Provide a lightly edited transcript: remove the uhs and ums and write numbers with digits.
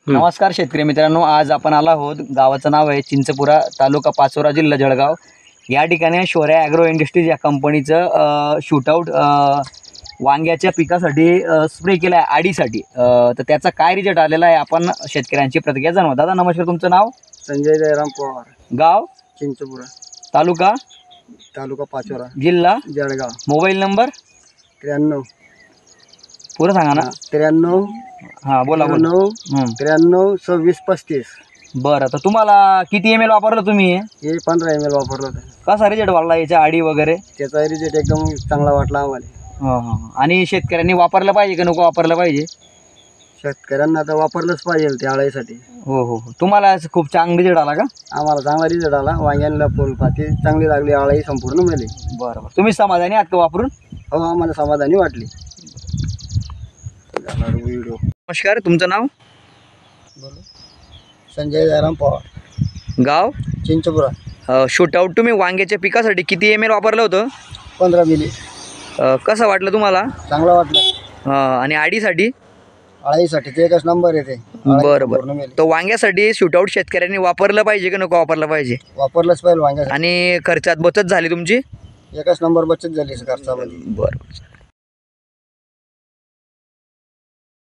नमस्कार शेतकरी मित्रांनो, आज आपण आलो आहोत. गावाचं नाव आहे चिंचपुरा, तालुका पाचोरा, जिल्हा जळगाव. या ठिकाणी शौर्य ॲग्रो इंडस्ट्रीज या कंपनीचं शूटआउट वांग्याच्या पिकासाठी स्प्रे केला आहे आडीसाठी. तर त्याचा काय रिझल्ट आलेला आहे आपण शेतकऱ्यांची प्रतिक्रिया जाणू. दादा नमस्कार, तुमचं नाव? संजय जयराम पवार, गाव चिंचपुरा, तालुका पाचोरा, जिल्हा जळगाव. मोबाईल नंबर 93 पुरं सांगा ना. 93 हां बोला. 93 26 35. बरं, तर तुम्हाला किती ml वापरलं तुम्ही? हे 15 ml वापरलं होतं. कसा रिझल्ट वाढला याच्या आडी वगैरे? त्याचा रिझल्ट एकदम चांगला वाटला आम्हाला. हां. आणि शेतकऱ्यांनी वापरलं पाहिजे का नको वापरलं पाहिजे? शेतकऱ्यांना तर वापरलंच पाहिजे ते आळाईसाठी. हो. तुम्हाला खूप चांगला रिझल्ट आला का? आम्हाला चांगला रिझल्ट आला. वांग्यांना फुलपाती चांगली लागली, आळाई संपूर्ण मिळाली. बरं. तुम्ही समाधानी आहात का वापरून? हो, आम्हाला समाधानी वाटली. व्हिडिओ. नमस्कार, तुमचं नाव? संजय जयराम पवार, गाव चिंचपुरा. शूटआउट तुम्ही वांग्याच्या पिकासाठी किती ml वापरलं होतं? 15 मिली. कसं वाटलं तुम्हाला? चांगला वाटलं. आणि आडीसाठी? आळाईसाठी ते एकच नंबर येते. बरं. तर वांग्यासाठी शूटआउट शेतकऱ्यांनी वापरलं पाहिजे का नको वापरलं पाहिजे? वापरलंच पाहिजे वांग्यासाठी. आणि खर्चात बचत झाली तुमची? एकच नंबर बचत झाली खर्चामध्ये. बरं.